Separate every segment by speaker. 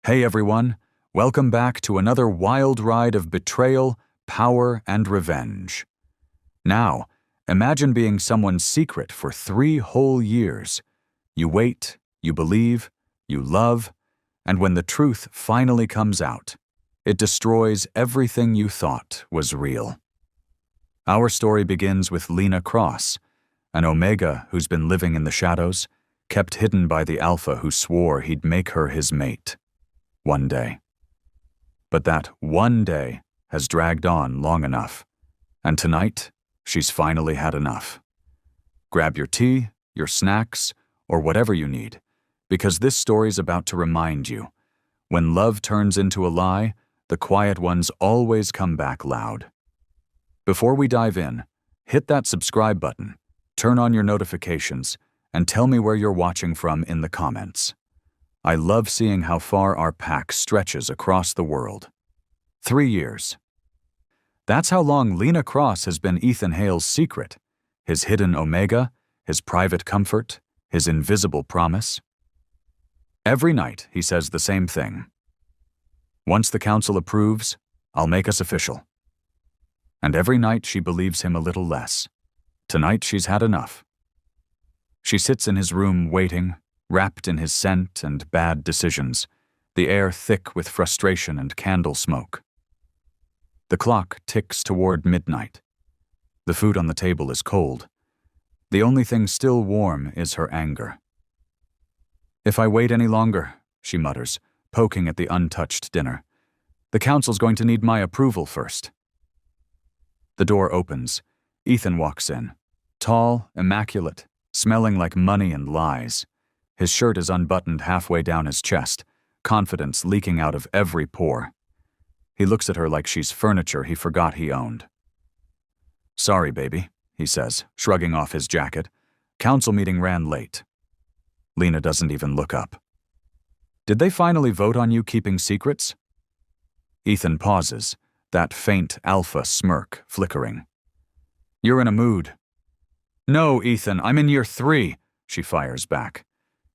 Speaker 1: Hey everyone, welcome back to another wild ride of betrayal, power, and revenge. Now, imagine being someone's secret for 3 whole years. You wait, you believe, you love, and when the truth finally comes out, it destroys everything you thought was real. Our story begins with Lena Cross, an Omega who's been living in the shadows, kept hidden by the Alpha who swore he'd make her his mate. One day. But that one day has dragged on long enough, and tonight, she's finally had enough. Grab your tea, your snacks, or whatever you need, because this story's about to remind you, when love turns into a lie, the quiet ones always come back loud. Before we dive in, hit that subscribe button, turn on your notifications, and tell me where you're watching from in the comments. I love seeing how far our pack stretches across the world. 3 years. That's how long Lena Cross has been Ethan Hale's secret, his hidden Omega, his private comfort, his invisible promise. Every night he says the same thing. Once the council approves, I'll make us official. And every night she believes him a little less. Tonight she's had enough. She sits in his room waiting, wrapped in his scent and bad decisions, the air thick with frustration and candle smoke. The clock ticks toward midnight. The food on the table is cold. The only thing still warm is her anger. If I wait any longer, she mutters, poking at the untouched dinner, the council's going to need my approval first. The door opens. Ethan walks in, tall, immaculate, smelling like money and lies. His shirt is unbuttoned halfway down his chest, confidence leaking out of every pore. He looks at her like she's furniture he forgot he owned. Sorry, baby, he says, shrugging off his jacket. Council meeting ran late. Lena doesn't even look up. Did they finally vote on you keeping secrets? Ethan pauses, that faint alpha smirk flickering. You're in a mood. No, Ethan, I'm in year 3, she fires back.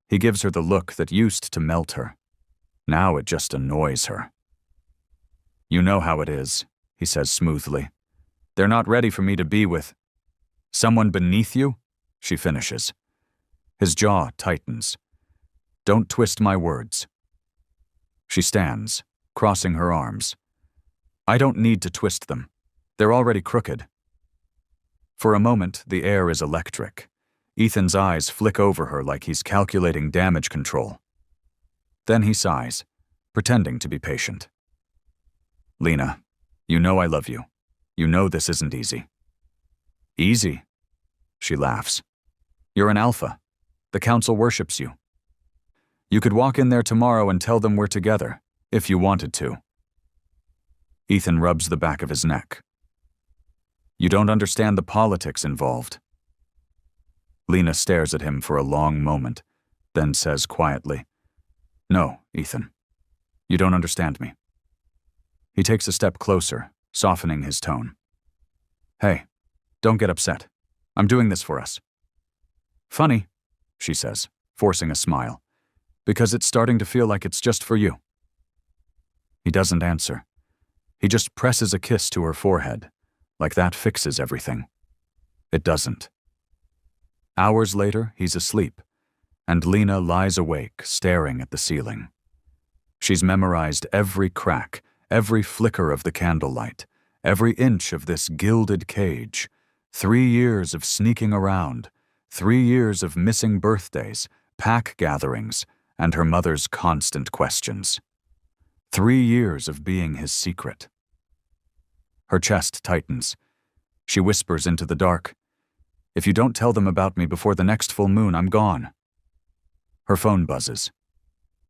Speaker 1: He gives her the look that used to melt her. Now it just annoys her. You know how it is, he says smoothly. They're not ready for me to be with someone beneath you, she finishes. His jaw tightens. Don't twist my words. She stands, crossing her arms. I don't need to twist them. They're already crooked. For a moment, the air is electric. Ethan's eyes flick over her like he's calculating damage control. Then he sighs, pretending to be patient. Lena, you know I love you. You know this isn't easy. Easy? She laughs. You're an alpha. The council worships you. You could walk in there tomorrow and tell them we're together, if you wanted to. Ethan rubs the back of his neck. You don't understand the politics involved. Lena stares at him for a long moment, then says quietly, No, Ethan. You don't understand me. He takes a step closer, softening his tone. Hey, don't get upset. I'm doing this for us. Funny, she says, forcing a smile, because it's starting to feel like it's just for you. He doesn't answer. He just presses a kiss to her forehead, like that fixes everything. It doesn't. Hours later, he's asleep, and Lena lies awake, staring at the ceiling. She's memorized every crack, every flicker of the candlelight, every inch of this gilded cage. 3 years of sneaking around, 3 years of missing birthdays, pack gatherings, and her mother's constant questions. 3 years of being his secret. Her chest tightens. She whispers into the dark, If you don't tell them about me before the next full moon, I'm gone. Her phone buzzes.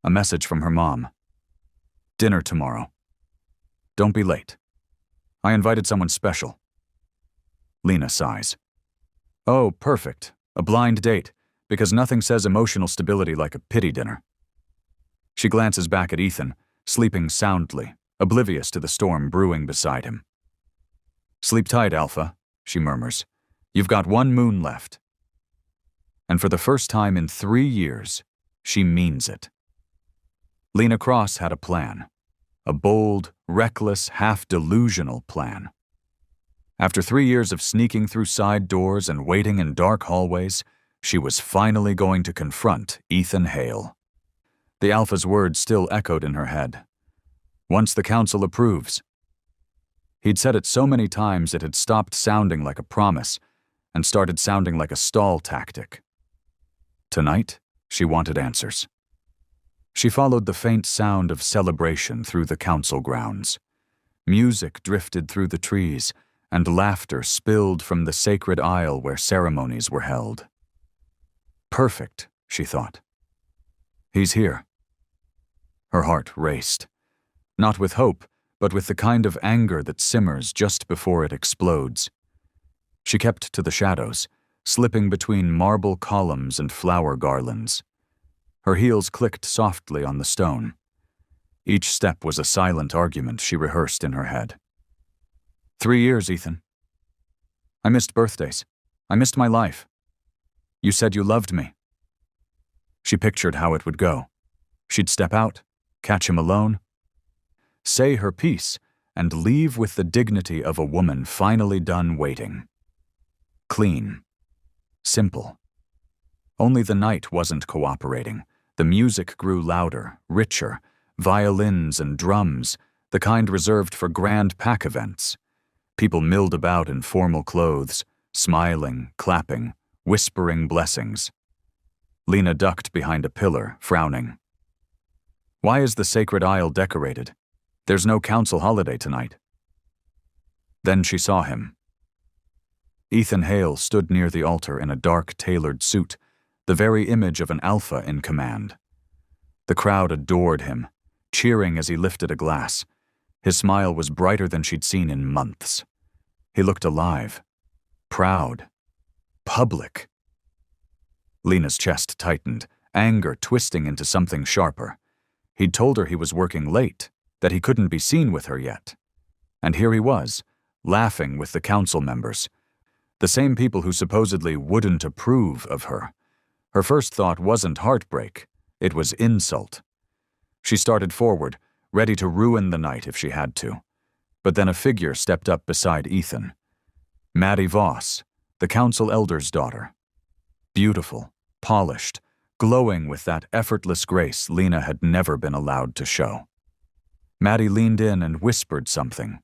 Speaker 1: A message from her mom. Dinner tomorrow. Don't be late. I invited someone special. Lena sighs. Oh, perfect. A blind date, because nothing says emotional stability like a pity dinner. She glances back at Ethan, sleeping soundly, oblivious to the storm brewing beside him. Sleep tight, Alpha, she murmurs. You've got 1 moon left. And for the first time in 3 years, she means it. Lena Cross had a plan. A bold, reckless, half-delusional plan. After 3 years of sneaking through side doors and waiting in dark hallways, she was finally going to confront Ethan Hale. The Alpha's words still echoed in her head. Once the council approves. He'd said it so many times it had stopped sounding like a promise and started sounding like a stall tactic. Tonight, she wanted answers. She followed the faint sound of celebration through the council grounds. Music drifted through the trees, and laughter spilled from the sacred aisle where ceremonies were held. Perfect, she thought. He's here. Her heart raced, not with hope, but with the kind of anger that simmers just before it explodes. She kept to the shadows, slipping between marble columns and flower garlands. Her heels clicked softly on the stone. Each step was a silent argument she rehearsed in her head. 3 years, Ethan. I missed birthdays. I missed my life. You said you loved me. She pictured how it would go. She'd step out, catch him alone, say her piece, and leave with the dignity of a woman finally done waiting. Clean. Simple. Only the night wasn't cooperating. The music grew louder, richer, violins and drums, the kind reserved for grand pack events. People milled about in formal clothes, smiling, clapping, whispering blessings. Lena ducked behind a pillar, frowning. Why is the sacred aisle decorated? There's no council holiday tonight. Then she saw him. Ethan Hale stood near the altar in a dark, tailored suit, the very image of an alpha in command. The crowd adored him, cheering as he lifted a glass. His smile was brighter than she'd seen in months. He looked alive, proud, public. Lena's chest tightened, anger twisting into something sharper. He'd told her he was working late, that he couldn't be seen with her yet. And here he was, laughing with the council members, the same people who supposedly wouldn't approve of her. Her first thought wasn't heartbreak, it was insult. She started forward, ready to ruin the night if she had to. But then a figure stepped up beside Ethan. Maddie Voss, the council elder's daughter. Beautiful, polished, glowing with that effortless grace Lena had never been allowed to show. Maddie leaned in and whispered something.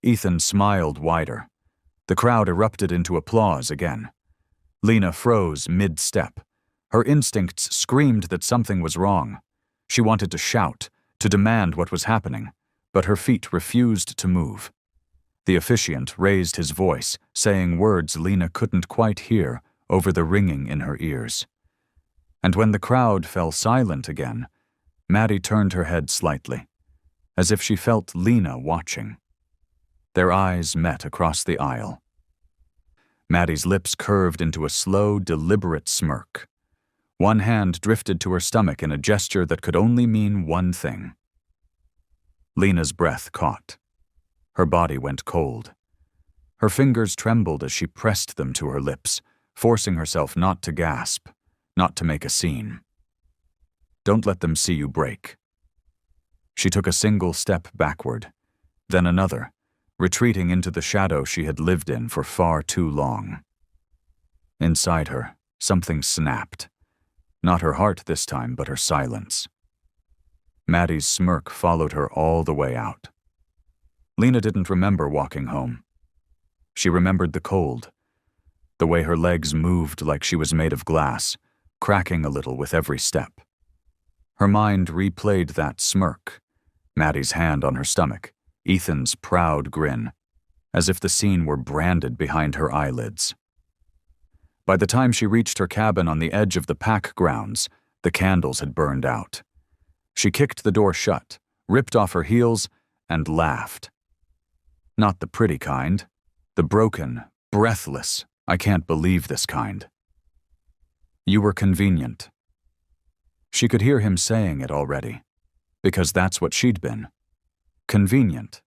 Speaker 1: Ethan smiled wider. The crowd erupted into applause again. Lena froze mid-step. Her instincts screamed that something was wrong. She wanted to shout, to demand what was happening, but her feet refused to move. The officiant raised his voice, saying words Lena couldn't quite hear over the ringing in her ears. And when the crowd fell silent again, Maddie turned her head slightly, as if she felt Lena watching. Their eyes met across the aisle. Maddie's lips curved into a slow, deliberate smirk. One hand drifted to her stomach in a gesture that could only mean one thing. Lena's breath caught. Her body went cold. Her fingers trembled as she pressed them to her lips, forcing herself not to gasp, not to make a scene. Don't let them see you break. She took a single step backward, then another, retreating into the shadow she had lived in for far too long. Inside her, something snapped. Not her heart this time, but her silence. Maddie's smirk followed her all the way out. Lena didn't remember walking home. She remembered the cold, the way her legs moved like she was made of glass, cracking a little with every step. Her mind replayed that smirk, Maddie's hand on her stomach, Ethan's proud grin, as if the scene were branded behind her eyelids. By the time she reached her cabin on the edge of the pack grounds, the candles had burned out. She kicked the door shut, ripped off her heels, and laughed. Not the pretty kind, the broken, breathless, I can't believe this kind. You were convenient. She could hear him saying it already, because that's what she'd been. Convenient.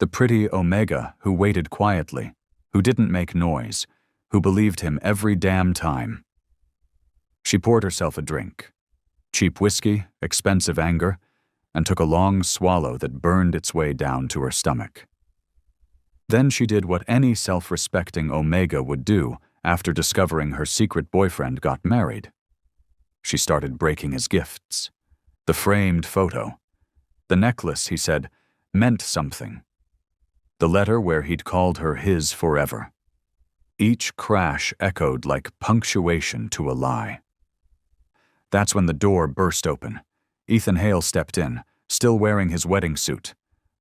Speaker 1: The pretty Omega who waited quietly, who didn't make noise, who believed him every damn time. She poured herself a drink. Cheap whiskey, expensive anger, and took a long swallow that burned its way down to her stomach. Then she did what any self-respecting Omega would do after discovering her secret boyfriend got married. She started breaking his gifts. The framed photo. The necklace, he said, meant something. The letter where he'd called her his forever. Each crash echoed like punctuation to a lie. That's when the door burst open. Ethan Hale stepped in, still wearing his wedding suit.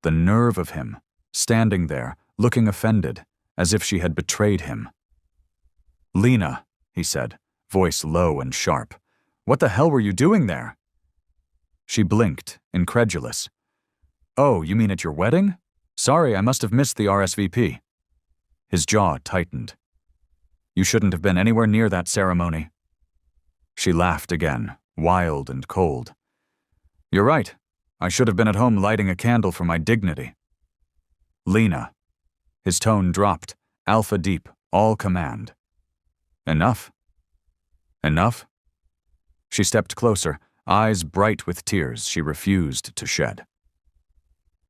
Speaker 1: The nerve of him, standing there, looking offended, as if she had betrayed him. "Lena," he said, voice low and sharp. "What the hell were you doing there?" She blinked, incredulous. "Oh, you mean at your wedding? Sorry, I must have missed the RSVP." His jaw tightened. "You shouldn't have been anywhere near that ceremony." She laughed again, wild and cold. "You're right. I should have been at home lighting a candle for my dignity." "Lena." His tone dropped, alpha deep, all command. "Enough." "Enough?" She stepped closer, eyes bright with tears she refused to shed.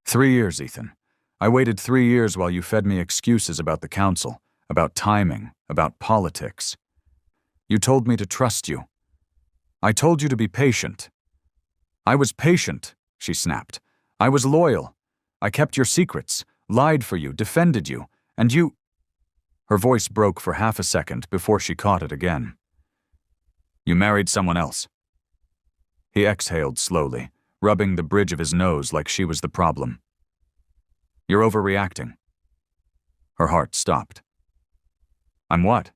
Speaker 1: 3 years, Ethan. I waited 3 years while you fed me excuses about the council, about timing, about politics. You told me to trust you. I told you to be patient. I was patient, she snapped. I was loyal. I kept your secrets, lied for you, defended you, and you— Her voice broke for half a second before she caught it again. "You married someone else." He exhaled slowly, rubbing the bridge of his nose like she was the problem. "You're overreacting." Her heart stopped. "I'm what?"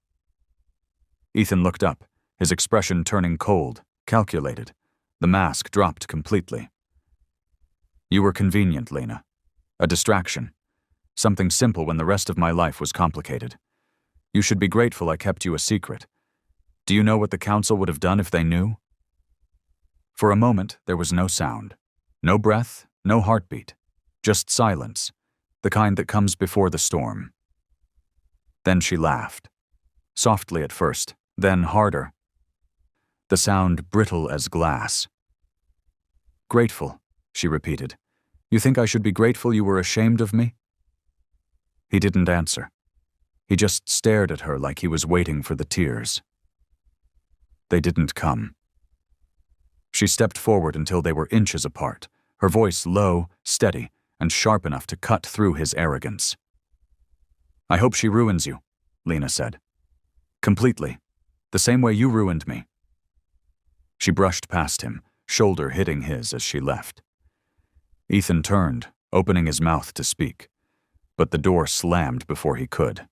Speaker 1: Ethan looked up, his expression turning cold, calculated. The mask dropped completely. "You were convenient, Lena. A distraction. Something simple when the rest of my life was complicated. You should be grateful I kept you a secret. Do you know what the council would have done if they knew?" For a moment, there was no sound. No breath, no heartbeat. Just silence, the kind that comes before the storm. Then she laughed. Softly at first, then harder. The sound brittle as glass. "Grateful," she repeated. "You think I should be grateful you were ashamed of me?" He didn't answer. He just stared at her like he was waiting for the tears. They didn't come. She stepped forward until they were inches apart, her voice low, steady, and sharp enough to cut through his arrogance. "I hope she ruins you," Lena said. "Completely. The same way you ruined me." She brushed past him, shoulder hitting his as she left. Ethan turned, opening his mouth to speak, but the door slammed before he could.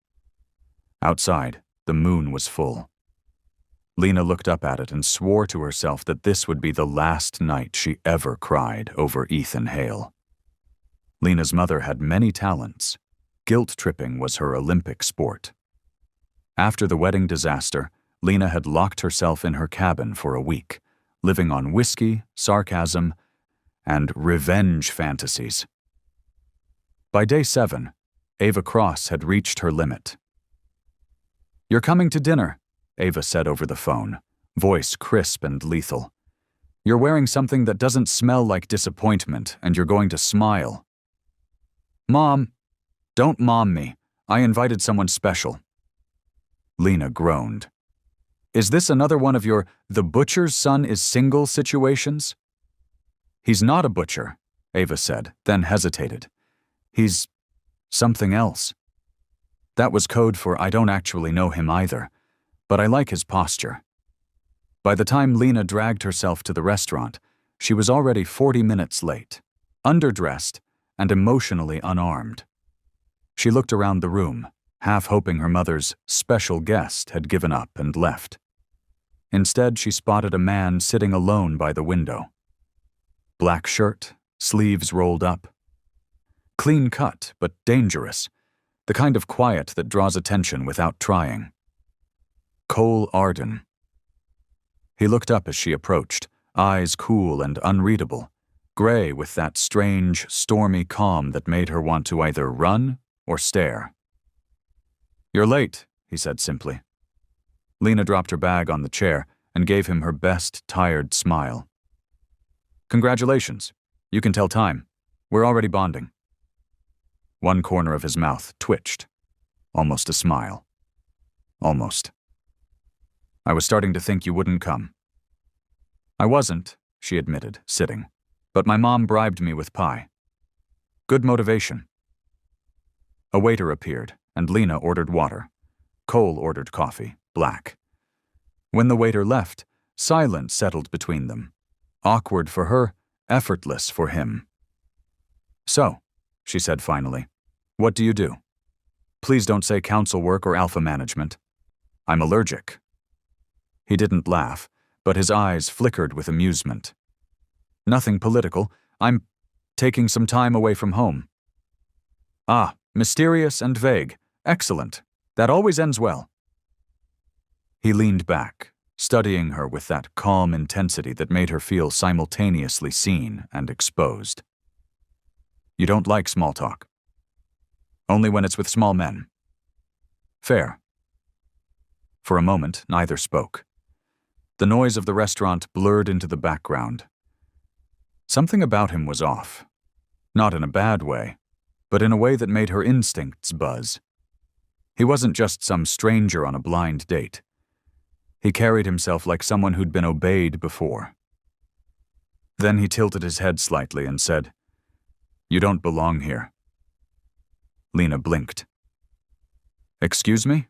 Speaker 1: Outside, the moon was full. Lena looked up at it and swore to herself that this would be the last night she ever cried over Ethan Hale. Lena's mother had many talents. Guilt-tripping was her Olympic sport. After the wedding disaster, Lena had locked herself in her cabin for a week, living on whiskey, sarcasm, and revenge fantasies. By day 7, Ava Cross had reached her limit. "You're coming to dinner," Ava said over the phone, voice crisp and lethal. "You're wearing something that doesn't smell like disappointment, and you're going to smile." "Mom, don't mom me. I invited someone special." Lena groaned. "Is this another one of your 'the butcher's son is single' situations?" "He's not a butcher," Ava said, then hesitated. "He's something else." That was code for "I don't actually know him either, but I like his posture." By the time Lena dragged herself to the restaurant, she was already 40 minutes late, underdressed and emotionally unarmed. She looked around the room, half hoping her mother's special guest had given up and left. Instead, she spotted a man sitting alone by the window. Black shirt, sleeves rolled up. Clean cut, but dangerous, the kind of quiet that draws attention without trying. Cole Arden. He looked up as she approached, eyes cool and unreadable, gray with that strange, stormy calm that made her want to either run or stare. "You're late," he said simply. Lena dropped her bag on the chair, and gave him her best, tired smile. "Congratulations. You can tell time. We're already bonding." One corner of his mouth twitched. Almost a smile. Almost. "I was starting to think you wouldn't come." "I wasn't," she admitted, sitting. "But my mom bribed me with pie. Good motivation." A waiter appeared, and Lena ordered water. Cole ordered coffee, black. When the waiter left, silence settled between them. Awkward for her, effortless for him. "So," she said finally, "what do you do? Please don't say council work or alpha management. I'm allergic." He didn't laugh, but his eyes flickered with amusement. "Nothing political. I'm taking some time away from home." "Ah, mysterious and vague. Excellent. That always ends well." He leaned back, studying her with that calm intensity that made her feel simultaneously seen and exposed. "You don't like small talk?" "Only when it's with small men." "Fair." For a moment, neither spoke. The noise of the restaurant blurred into the background. Something about him was off. Not in a bad way, but in a way that made her instincts buzz. He wasn't just some stranger on a blind date. He carried himself like someone who'd been obeyed before. Then he tilted his head slightly and said, "You don't belong here." Lena blinked. "Excuse me?"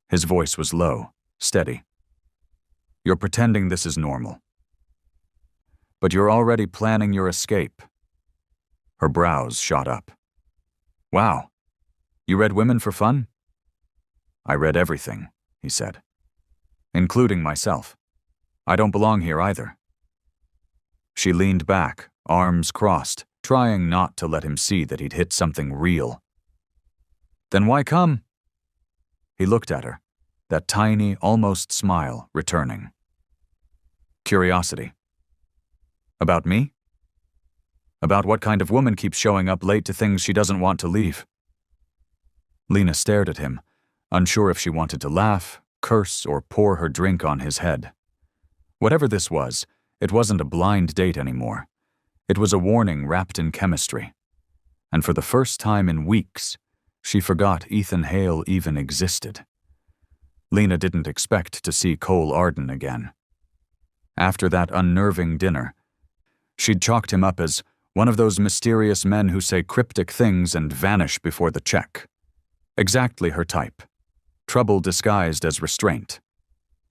Speaker 1: His voice was low, steady. "You're pretending this is normal. But you're already planning your escape." Her brows shot up. "Wow. You read Women for Fun?" "I read everything," he said. "Including myself. I don't belong here either." She leaned back, arms crossed, trying not to let him see that he'd hit something real. "Then why come?" He looked at her, that tiny, almost smile returning. "Curiosity." "About me?" "About what kind of woman keeps showing up late to things she doesn't want to leave." Lena stared at him, unsure if she wanted to laugh, curse, or pour her drink on his head. Whatever this was, it wasn't a blind date anymore. It was a warning wrapped in chemistry. And for the first time in weeks, she forgot Ethan Hale even existed. Lena didn't expect to see Cole Arden again. After that unnerving dinner, she'd chalked him up as one of those mysterious men who say cryptic things and vanish before the check. Exactly her type. Trouble disguised as restraint.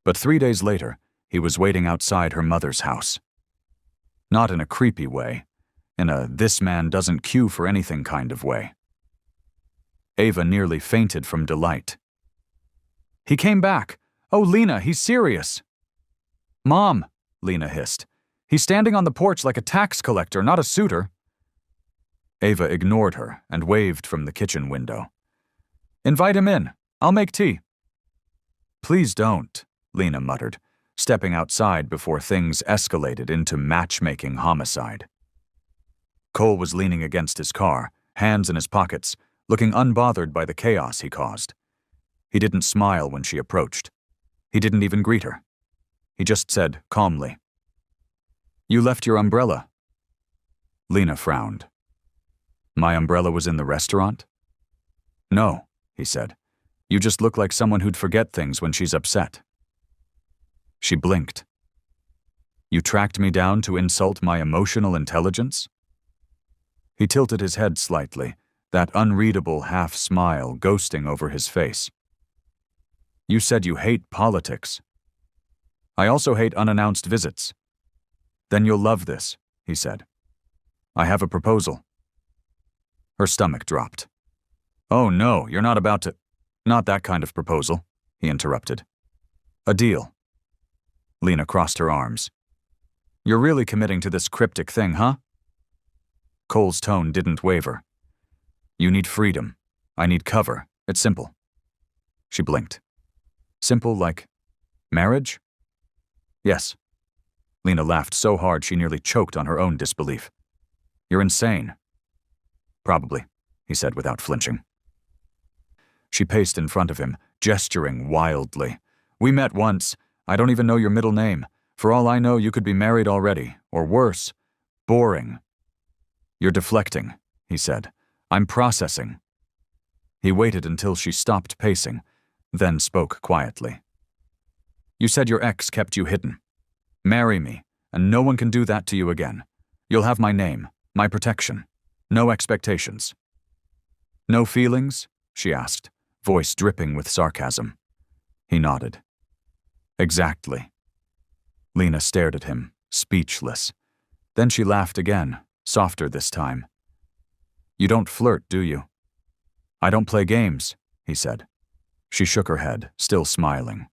Speaker 1: But 3 days later, he was waiting outside her mother's house. Not in a creepy way, in a "this man doesn't cue for anything" kind of way. Ava nearly fainted from delight. "He came back! Oh, Lena, he's serious!" "Mom," Lena hissed. "He's standing on the porch like a tax collector, not a suitor." Ava ignored her and waved from the kitchen window. "Invite him in. I'll make tea." "Please don't," Lena muttered, stepping outside before things escalated into matchmaking homicide. Cole was leaning against his car, hands in his pockets, looking unbothered by the chaos he caused. He didn't smile when she approached. He didn't even greet her. He just said calmly, "You left your umbrella." Lena frowned. "My umbrella was in the restaurant?" "No," he said. "You just look like someone who'd forget things when she's upset." She blinked. "You tracked me down to insult my emotional intelligence?" He tilted his head slightly, that unreadable half-smile ghosting over his face. "You said you hate politics." "I also hate unannounced visits." "Then you'll love this," he said. "I have a proposal." Her stomach dropped. "Oh no, you're not about to—" "Not that kind of proposal," he interrupted. "A deal." Lena crossed her arms. "You're really committing to this cryptic thing, huh?" Cole's tone didn't waver. "You need freedom. I need cover. It's simple." She blinked. "Simple like marriage?" "Yes." Lena laughed so hard she nearly choked on her own disbelief. "You're insane." "Probably," he said without flinching. She paced in front of him, gesturing wildly. "We met once. I don't even know your middle name. For all I know, you could be married already, or worse, boring. You're deflecting, he said. I'm processing. He waited until she stopped pacing, then spoke quietly. You said your ex kept you hidden. Marry me, and no one can do that to you again. You'll have my name, my protection. No expectations. No feelings? She asked, voice dripping with sarcasm. He nodded. Exactly. Lena stared at him, speechless. Then she laughed again, softer this time. You don't flirt, do you? I don't play games, he said. She shook her head, still smiling.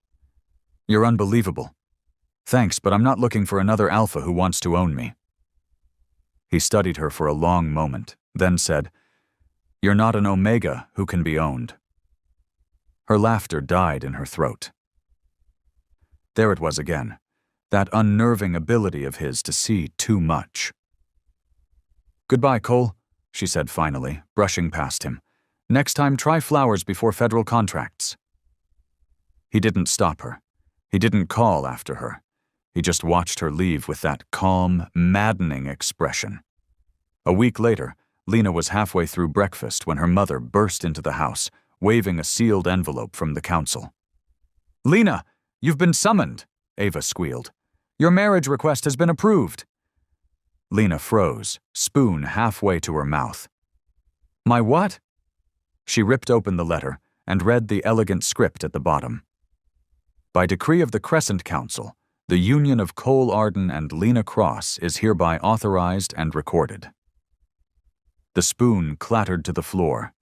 Speaker 1: You're unbelievable. Thanks, but I'm not looking for another alpha who wants to own me. He studied her for a long moment, then said, You're not an omega who can be owned. Her laughter died in her throat. There it was again, that unnerving ability of his to see too much. Goodbye, Cole, she said finally, brushing past him. Next time, try flowers before federal contracts. He didn't stop her. He didn't call after her. He just watched her leave with that calm, maddening expression. A week later, Lena was halfway through breakfast when her mother burst into the house, waving a sealed envelope from the council. Lena, you've been summoned, Ava squealed. Your marriage request has been approved. Lena froze, spoon halfway to her mouth. My what? She ripped open the letter and read the elegant script at the bottom. By decree of the Crescent Council, the union of Cole Arden and Lena Cross is hereby authorized and recorded. The spoon clattered to the floor.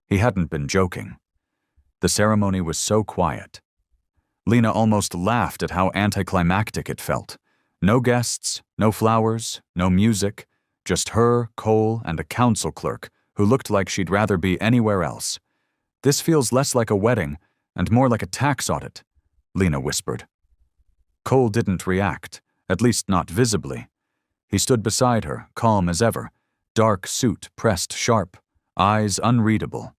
Speaker 1: He hadn't been joking. The ceremony was so quiet. Lena almost laughed at how anticlimactic it felt. No guests, no flowers, no music, just her, Cole, and a council clerk who looked like she'd rather be anywhere else. This feels less like a wedding and more like a tax audit, Lena whispered. Cole didn't react, at least not visibly. He stood beside her, calm as ever, dark suit pressed sharp, eyes unreadable.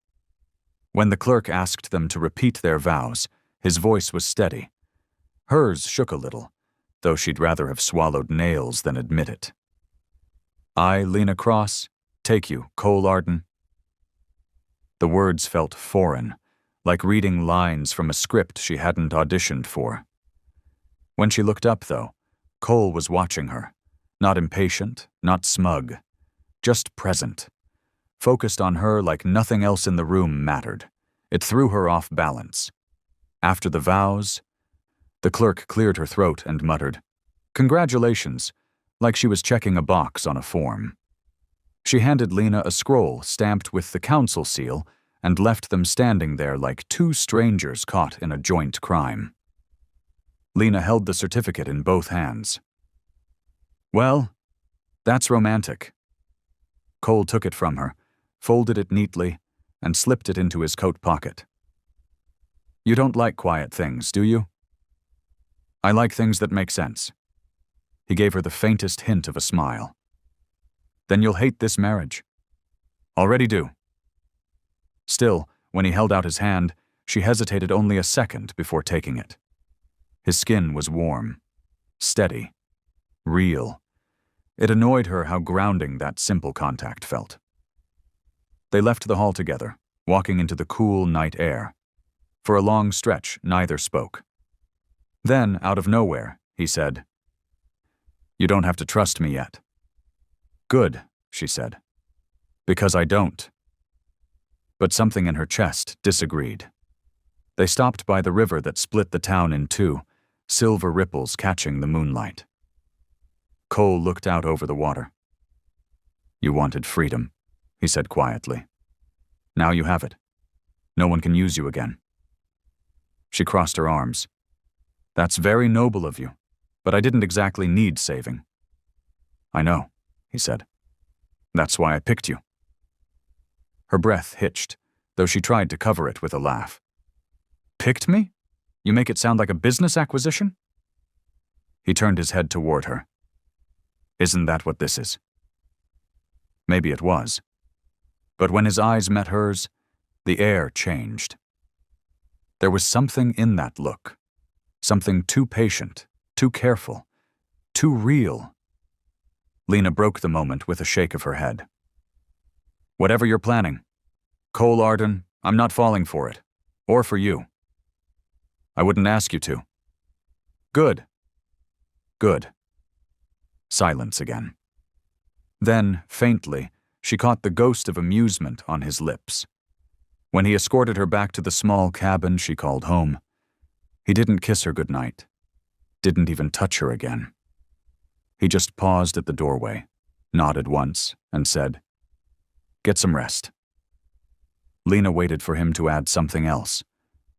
Speaker 1: When the clerk asked them to repeat their vows, his voice was steady. Hers shook a little, though she'd rather have swallowed nails than admit it. I, Lena Cross, take you, Cole Arden. The words felt foreign, like reading lines from a script she hadn't auditioned for. When she looked up, though, Cole was watching her, not impatient, not smug, just present, focused on her like nothing else in the room mattered. It threw her off balance. After the vows, the clerk cleared her throat and muttered, Congratulations, like she was checking a box on a form. She handed Lena a scroll stamped with the council seal and left them standing there like two strangers caught in a joint crime. Lena held the certificate in both hands. Well, that's romantic. Cole took it from her, folded it neatly, and slipped it into his coat pocket. You don't like quiet things, do you? I like things that make sense. He gave her the faintest hint of a smile. Then you'll hate this marriage. Already do. Still, when he held out his hand, she hesitated only a second before taking it. His skin was warm, steady, real. It annoyed her how grounding that simple contact felt. They left the hall together, walking into the cool night air. For a long stretch, neither spoke. Then, out of nowhere, he said, You don't have to trust me yet. Good, she said. Because I don't. But something in her chest disagreed. They stopped by the river that split the town in two, silver ripples catching the moonlight. Cole looked out over the water. You wanted freedom, he said quietly. Now you have it. No one can use you again. She crossed her arms. That's very noble of you, but I didn't exactly need saving. I know, he said. That's why I picked you. Her breath hitched, though she tried to cover it with a laugh. Picked me? You make it sound like a business acquisition? He turned his head toward her. Isn't that what this is? Maybe it was. But when his eyes met hers, the air changed. There was something in that look, something too patient, too careful, too real. Lena broke the moment with a shake of her head. Whatever you're planning, Cole Arden, I'm not falling for it. Or for you. I wouldn't ask you to. Good. Good. Silence again. Then, faintly, she caught the ghost of amusement on his lips. When he escorted her back to the small cabin she called home, he didn't kiss her goodnight, didn't even touch her again. He just paused at the doorway, nodded once, and said, "Get some rest." Lena waited for him to add something else,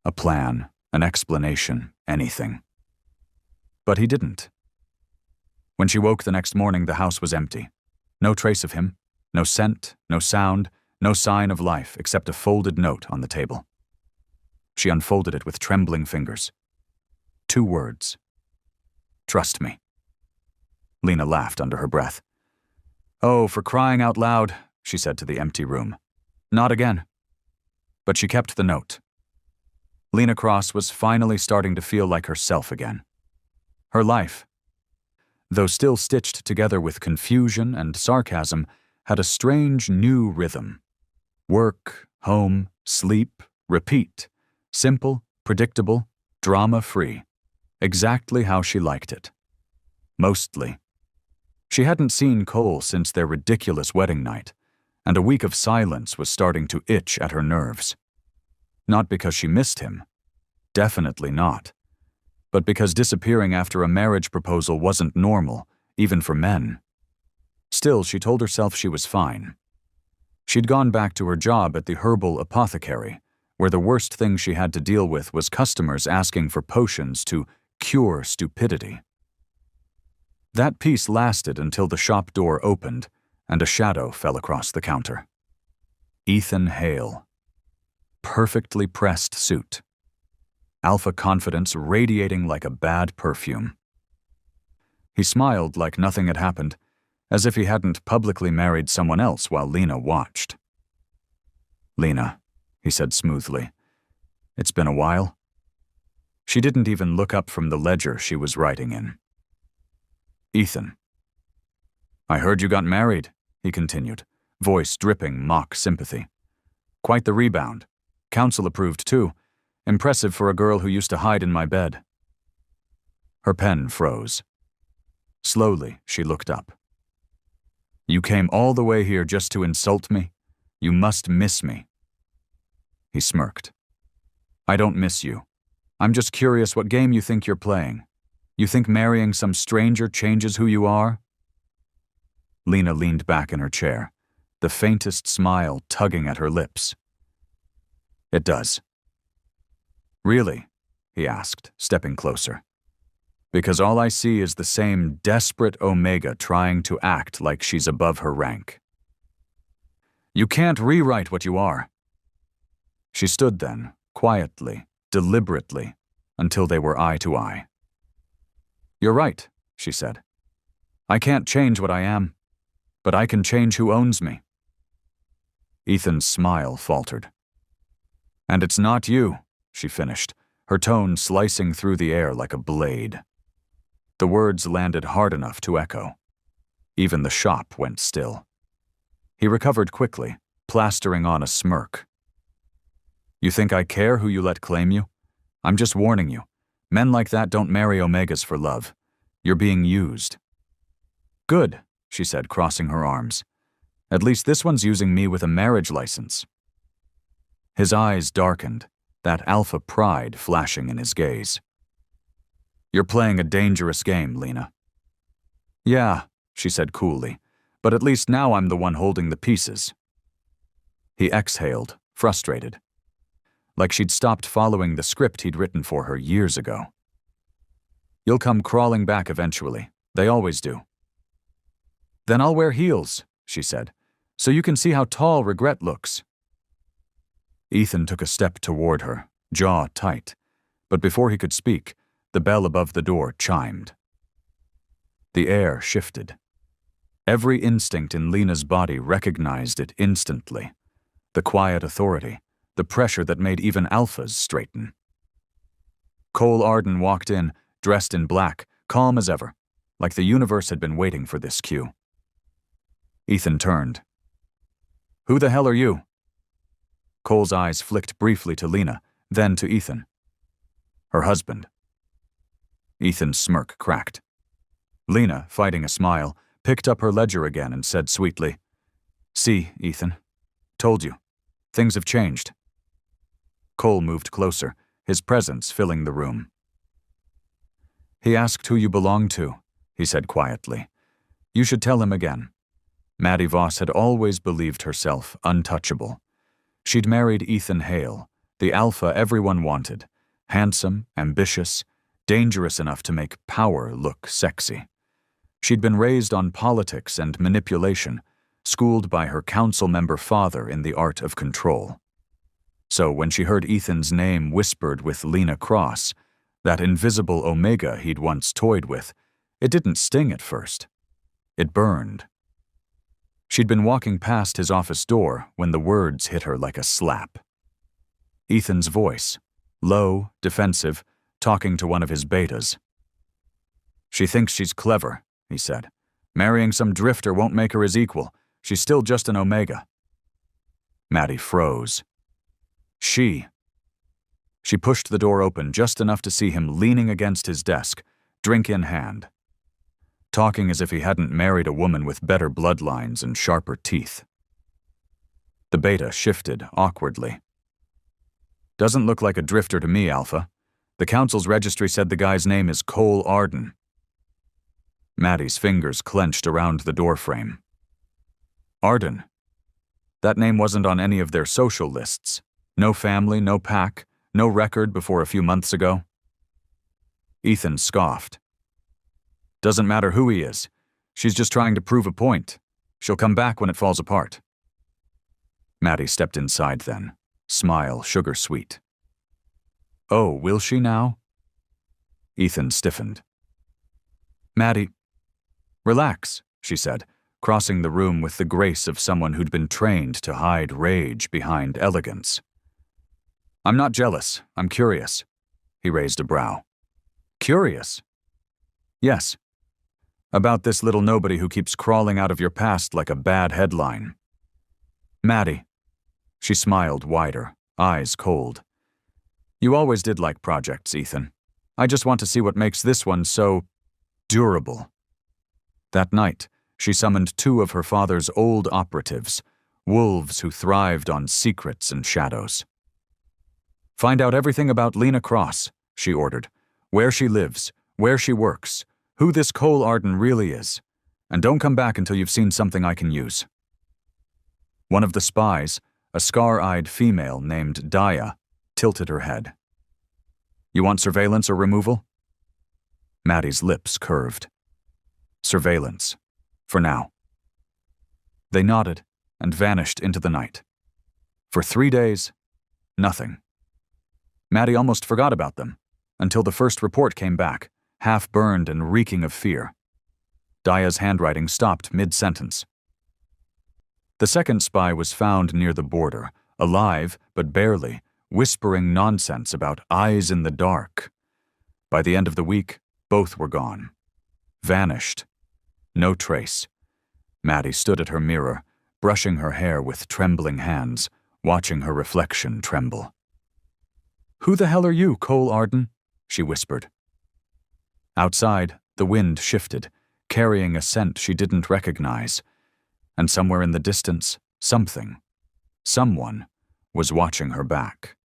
Speaker 1: a plan, an explanation, anything. But he didn't. When she woke the next morning, the house was empty. No trace of him, no scent, no sound, no sign of life except a folded note on the table. She unfolded it with trembling fingers. 2 words. "Trust me." Lena laughed under her breath. "Oh, for crying out loud," she said to the empty room. "Not again." But she kept the note. Lena Cross was finally starting to feel like herself again. Her life, though still stitched together with confusion and sarcasm, had a strange new rhythm. Work, home, sleep, repeat. Simple, predictable, drama-free. Exactly how she liked it. Mostly. She hadn't seen Cole since their ridiculous wedding night, and a week of silence was starting to itch at her nerves. Not because she missed him. Definitely not. But because disappearing after a marriage proposal wasn't normal, even for men. Still, she told herself she was fine. She'd gone back to her job at the herbal apothecary, where the worst thing she had to deal with was customers asking for potions to cure stupidity. That peace lasted until the shop door opened and a shadow fell across the counter. Ethan Hale. Perfectly pressed suit. Alpha confidence radiating like a bad perfume. He smiled like nothing had happened, as if he hadn't publicly married someone else while Lena watched. "Lena," he said smoothly, "it's been a while." She didn't even look up from the ledger she was writing in. "Ethan." "I heard you got married," he continued, voice dripping mock sympathy. "Quite the rebound. Council approved, too. Impressive for a girl who used to hide in my bed." Her pen froze. Slowly, she looked up. "You came all the way here just to insult me? You must miss me." He smirked. "I don't miss you. I'm just curious what game you think you're playing. You think marrying some stranger changes who you are?" Lena leaned back in her chair, the faintest smile tugging at her lips. "It does." "Really?" he asked, stepping closer. "Because all I see is the same desperate Omega trying to act like she's above her rank." "You can't rewrite what you are." She stood then, quietly, deliberately, until they were eye to eye. "You're right," she said. "I can't change what I am, but I can change who owns me." Ethan's smile faltered. "And it's not you," she finished, her tone slicing through the air like a blade. The words landed hard enough to echo. Even the shop went still. He recovered quickly, plastering on a smirk. "You think I care who you let claim you? I'm just warning you. Men like that don't marry Omegas for love. You're being used." "Good," she said, crossing her arms. "At least this one's using me with a marriage license." His eyes darkened, that alpha pride flashing in his gaze. "You're playing a dangerous game, Lena." "Yeah," she said coolly, "but at least now I'm the one holding the pieces." He exhaled, frustrated. Like she'd stopped following the script he'd written for her years ago. "You'll come crawling back eventually. They always do." "Then I'll wear heels," she said, "so you can see how tall regret looks." Ethan took a step toward her, jaw tight, but before he could speak, the bell above the door chimed. The air shifted. Every instinct in Lena's body recognized it instantly. The quiet authority, the pressure that made even alphas straighten. Cole Arden walked in, dressed in black, calm as ever, like the universe had been waiting for this cue. Ethan turned. "Who the hell are you?" Cole's eyes flicked briefly to Lena, then to Ethan. "Her husband." Ethan's smirk cracked. Lena, fighting a smile, picked up her ledger again and said sweetly, "See, Ethan. Told you. Things have changed." Cole moved closer, his presence filling the room. "He asked who you belonged to," he said quietly. "You should tell him again." Maddie Voss had always believed herself untouchable. She'd married Ethan Hale, the alpha everyone wanted, handsome, ambitious, dangerous enough to make power look sexy. She'd been raised on politics and manipulation, schooled by her council member father in the art of control. So when she heard Ethan's name whispered with Lena Cross, that invisible Omega he'd once toyed with, it didn't sting at first. It burned. She'd been walking past his office door when the words hit her like a slap. Ethan's voice, low, defensive, talking to one of his betas. "She thinks she's clever," he said. "Marrying some drifter won't make her his equal. She's still just an Omega." Maddie froze. She pushed the door open just enough to see him leaning against his desk, drink in hand, talking as if he hadn't married a woman with better bloodlines and sharper teeth. The beta shifted awkwardly. "Doesn't look like a drifter to me, Alpha. The council's registry said the guy's name is Cole Arden." Maddie's fingers clenched around the doorframe. "Arden. That name wasn't on any of their social lists. No family, no pack, no record before a few months ago." Ethan scoffed. "Doesn't matter who he is. She's just trying to prove a point. She'll come back when it falls apart." Maddie stepped inside then, smile sugar-sweet. "Oh, will she now?" Ethan stiffened. "Maddie, relax," she said, crossing the room with the grace of someone who'd been trained to hide rage behind elegance. "I'm not jealous, I'm curious." He raised a brow. "Curious?" "Yes. About this little nobody who keeps crawling out of your past like a bad headline." "Maddie." She smiled wider, eyes cold. "You always did like projects, Ethan. I just want to see what makes this one so durable." That night, she summoned 2 of her father's old operatives, wolves who thrived on secrets and shadows. "Find out everything about Lena Cross," she ordered. "Where she lives, where she works, who this Cole Arden really is. And don't come back until you've seen something I can use." One of the spies, a scar-eyed female named Daya, tilted her head. "You want surveillance or removal?" Maddie's lips curved. "Surveillance. For now." They nodded and vanished into the night. For 3 days, nothing. Maddie almost forgot about them, until the first report came back, half-burned and reeking of fear. Daya's handwriting stopped mid-sentence. The second spy was found near the border, alive, but barely, whispering nonsense about eyes in the dark. By the end of the week, both were gone. Vanished. No trace. Maddie stood at her mirror, brushing her hair with trembling hands, watching her reflection tremble. "Who the hell are you, Cole Arden?" she whispered. Outside, the wind shifted, carrying a scent she didn't recognize. And somewhere in the distance, someone, was watching her back.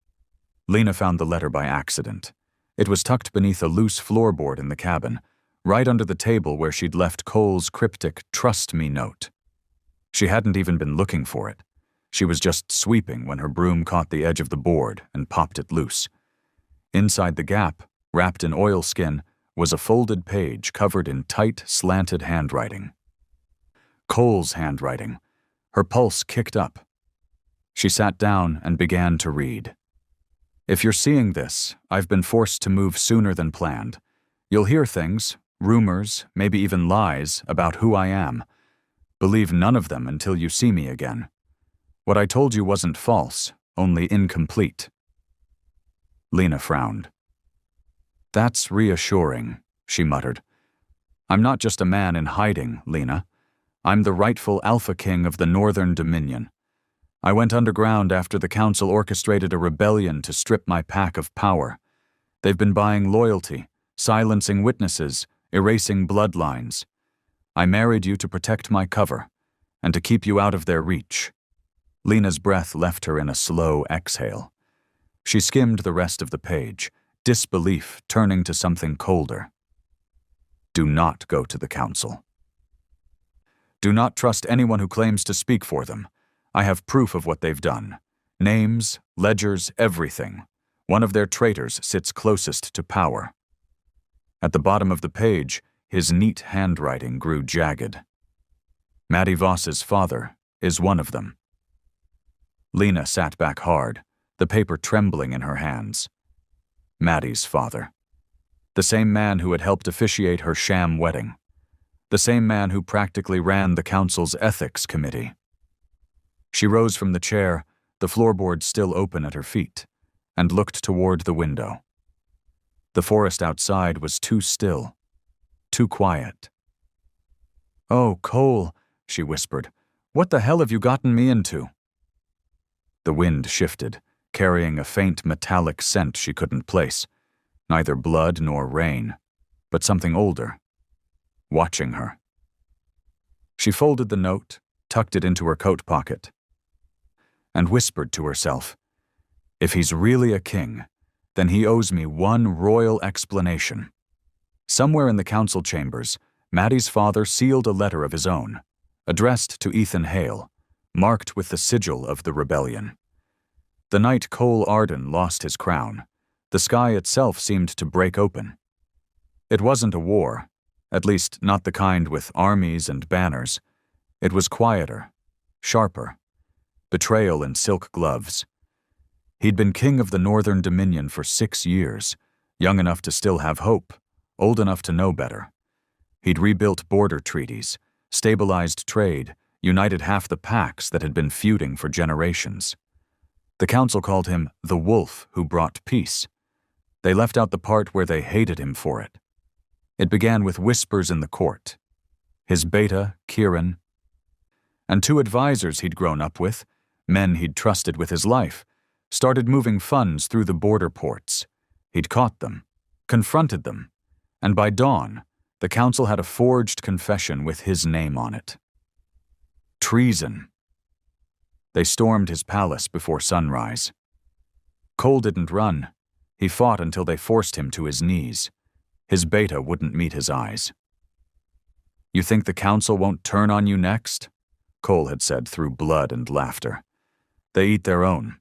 Speaker 1: Lena found the letter by accident. It was tucked beneath a loose floorboard in the cabin, right under the table where she'd left Cole's cryptic "Trust me" note. She hadn't even been looking for it. She was just sweeping when her broom caught the edge of the board and popped it loose. Inside the gap, wrapped in oilskin, was a folded page covered in tight, slanted handwriting. Cole's handwriting. Her pulse kicked up. She sat down and began to read. "If you're seeing this, I've been forced to move sooner than planned. You'll hear things, rumors, maybe even lies, about who I am. Believe none of them until you see me again. What I told you wasn't false, only incomplete." Lena frowned. That's reassuring, she muttered. I'm not just a man in hiding, Lena. I'm the rightful Alpha King of the Northern Dominion. I went underground after the Council orchestrated a rebellion to strip my pack of power. They've been buying loyalty, silencing witnesses, erasing bloodlines. I married you to protect my cover, and to keep you out of their reach. Lena's breath left her in a slow exhale. She skimmed the rest of the page, disbelief turning to something colder. Do not go to the Council. Do not trust anyone who claims to speak for them. I have proof of what they've done. Names, ledgers, everything. One of their traitors sits closest to power. At the bottom of the page, his neat handwriting grew jagged. Maddie Voss's father is one of them. Lena sat back hard, the paper trembling in her hands. Maddie's father. The same man who had helped officiate her sham wedding. The same man who practically ran the Council's ethics committee. She rose from the chair, the floorboard still open at her feet, and looked toward the window. The forest outside was too still, too quiet. "Oh, Cole," she whispered, "what the hell have you gotten me into?" The wind shifted, carrying a faint metallic scent she couldn't place, neither blood nor rain, but something older, watching her. She folded the note, tucked it into her coat pocket, and whispered to herself, "If he's really a king, then he owes me one royal explanation." Somewhere in the council chambers, Maddie's father sealed a letter of his own, addressed to Ethan Hale, marked with the sigil of the rebellion. The night Cole Arden lost his crown, the sky itself seemed to break open. It wasn't a war, at least not the kind with armies and banners. It was quieter, sharper, betrayal in silk gloves. He'd been king of the Northern Dominion for 6 years, young enough to still have hope, old enough to know better. He'd rebuilt border treaties, stabilized trade, united half the packs that had been feuding for generations. The council called him the wolf who brought peace. They left out the part where they hated him for it. It began with whispers in the court. His beta, Kieran, and 2 advisors he'd grown up with, men he'd trusted with his life, started moving funds through the border ports. He'd caught them, confronted them, and by dawn, the council had a forged confession with his name on it. Treason. They stormed his palace before sunrise. Cole didn't run. He fought until they forced him to his knees. His beta wouldn't meet his eyes. "You think the council won't turn on you next?" Cole had said through blood and laughter. "They eat their own."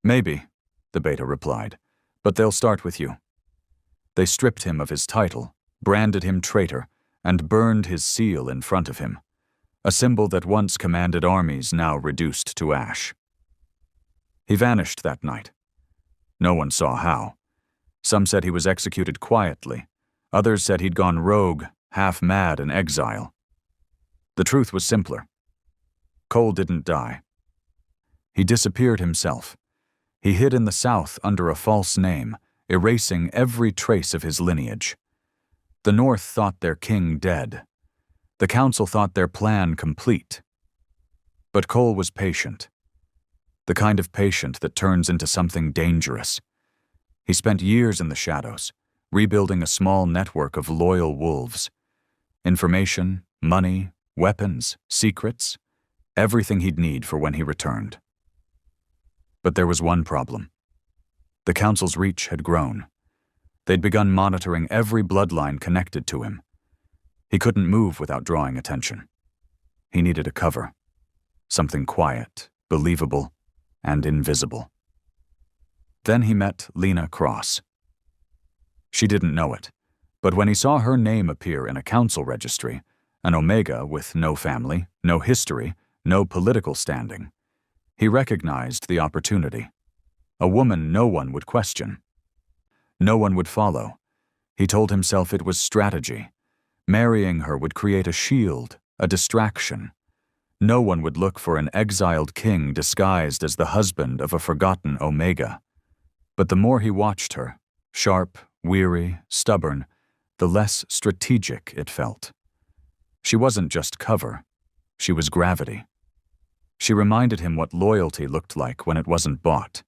Speaker 1: "Maybe," the beta replied, "but they'll start with you." They stripped him of his title, branded him traitor, and burned his seal in front of him, a symbol that once commanded armies now reduced to ash. He vanished that night. No one saw how. Some said he was executed quietly. Others said he'd gone rogue, half mad in exile. The truth was simpler. Cole didn't die. He disappeared himself. He hid in the south under a false name, erasing every trace of his lineage. The North thought their king dead. The council thought their plan complete. But Cole was patient. The kind of patient that turns into something dangerous. He spent years in the shadows, rebuilding a small network of loyal wolves. Information, money, weapons, secrets, everything he'd need for when he returned. But there was one problem. The council's reach had grown. They'd begun monitoring every bloodline connected to him. He couldn't move without drawing attention. He needed a cover. Something quiet, believable, and invisible. Then he met Lena Cross. She didn't know it, but when he saw her name appear in a council registry, an Omega with no family, no history, no political standing, he recognized the opportunity. A woman no one would question. No one would follow. He told himself it was strategy. Marrying her would create a shield, a distraction. No one would look for an exiled king disguised as the husband of a forgotten Omega. But the more he watched her, sharp, weary, stubborn, the less strategic it felt. She wasn't just cover. She was gravity. She reminded him what loyalty looked like when it wasn't bought.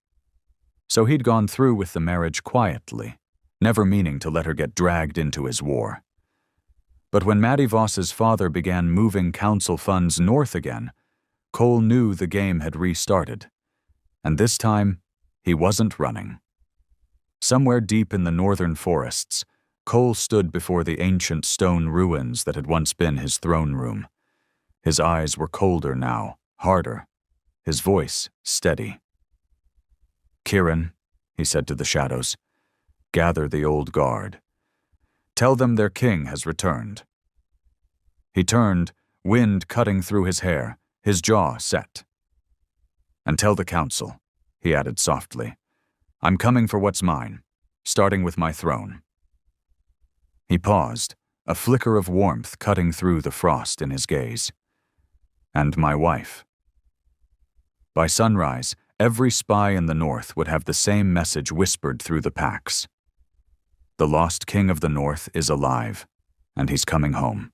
Speaker 1: So he'd gone through with the marriage quietly, never meaning to let her get dragged into his war. But when Maddie Voss's father began moving council funds north again, Cole knew the game had restarted. And this time, he wasn't running. Somewhere deep in the northern forests, Cole stood before the ancient stone ruins that had once been his throne room. His eyes were colder now, harder, his voice steady. "Kirin," he said to the shadows, "gather the old guard. Tell them their king has returned." He turned, wind cutting through his hair, his jaw set. "And tell the council," he added softly, "I'm coming for what's mine, starting with my throne." He paused, a flicker of warmth cutting through the frost in his gaze. "And my wife." By sunrise, every spy in the north would have the same message whispered through the packs. The lost king of the north is alive, and he's coming home.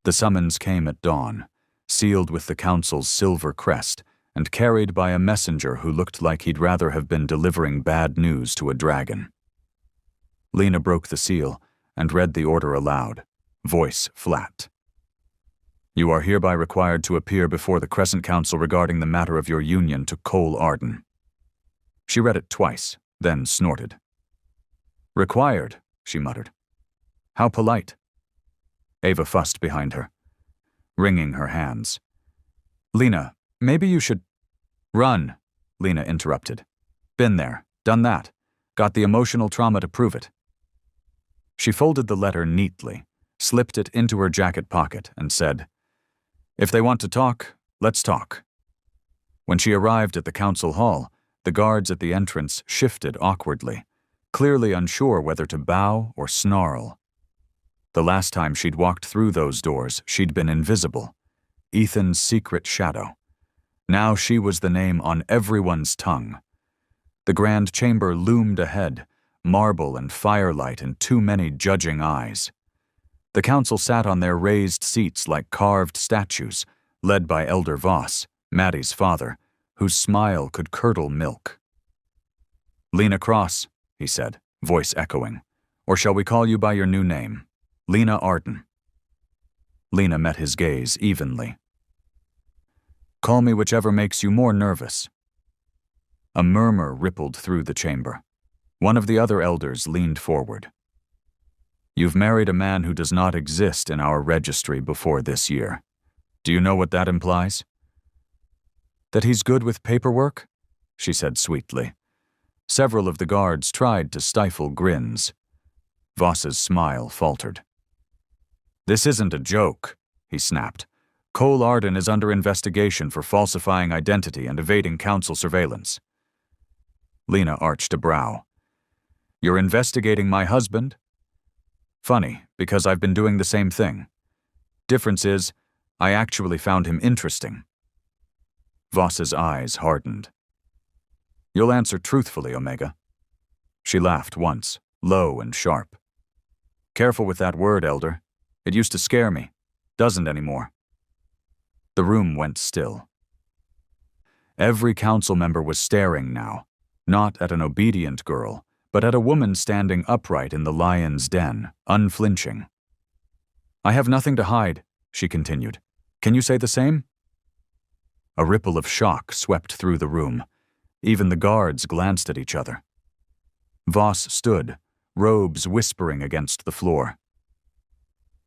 Speaker 1: The summons came at dawn, sealed with the council's silver crest, and carried by a messenger who looked like he'd rather have been delivering bad news to a dragon. Lena broke the seal and read the order aloud, voice flat. "You are hereby required to appear before the Crescent Council regarding the matter of your union to Cole Arden." She read it twice, then snorted. "Required," she muttered. "How polite." Ava fussed behind her, wringing her hands. "Lena, maybe you should—" "Run," Lena interrupted. "Been there, done that, got the emotional trauma to prove it." She folded the letter neatly, slipped it into her jacket pocket, and said, "If they want to talk, let's talk." When she arrived at the council hall, the guards at the entrance shifted awkwardly, clearly unsure whether to bow or snarl. The last time she'd walked through those doors, she'd been invisible, Ethan's secret shadow. Now she was the name on everyone's tongue. The grand chamber loomed ahead, marble and firelight and too many judging eyes. The council sat on their raised seats like carved statues, led by Elder Voss, Maddie's father, whose smile could curdle milk. "Lena Cross," he said, voice echoing. "Or shall we call you by your new name? Lena Arden." Lena met his gaze evenly. "Call me whichever makes you more nervous." A murmur rippled through the chamber. One of the other elders leaned forward. "You've married a man who does not exist in our registry before this year. Do you know what that implies?" "That he's good with paperwork?" she said sweetly. Several of the guards tried to stifle grins. Voss's smile faltered. "This isn't a joke," he snapped. "Cole Arden is under investigation for falsifying identity and evading council surveillance." Lena arched a brow. "You're investigating my husband?" "Funny, because I've been doing the same thing. Difference is, I actually found him interesting." Voss's eyes hardened. "You'll answer truthfully, Omega." She laughed once, low and sharp. "Careful with that word, Elder. It used to scare me. Doesn't anymore." The room went still. Every council member was staring now, not at an obedient girl, but at a woman standing upright in the lion's den, unflinching. "I have nothing to hide," she continued. "Can you say the same?" A ripple of shock swept through the room. Even the guards glanced at each other. Voss stood, robes whispering against the floor.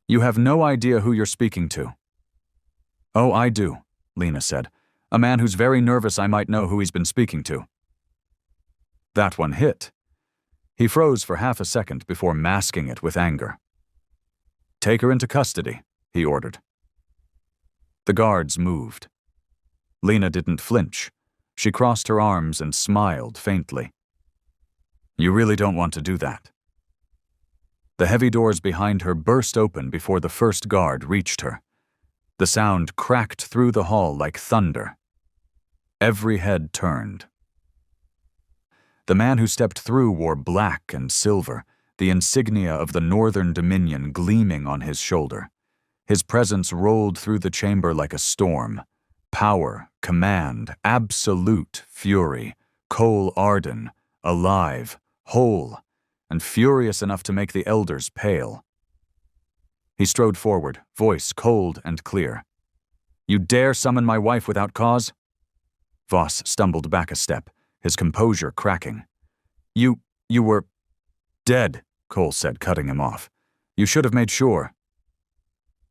Speaker 1: "You have no idea who you're speaking to." "Oh, I do," Lena said. "A man who's very nervous I might know who he's been speaking to." That one hit. He froze for half a second before masking it with anger. "Take her into custody," he ordered. The guards moved. Lena didn't flinch. She crossed her arms and smiled faintly. "You really don't want to do that." The heavy doors behind her burst open before the first guard reached her. The sound cracked through the hall like thunder. Every head turned. The man who stepped through wore black and silver, the insignia of the Northern Dominion gleaming on his shoulder. His presence rolled through the chamber like a storm. Power, command, absolute fury. Cole Arden, alive, whole, and furious enough to make the elders pale. He strode forward, voice cold and clear. "You dare summon my wife without cause?" Voss stumbled back a step, his composure cracking. You were dead," Cole said, cutting him off. "You should have made sure."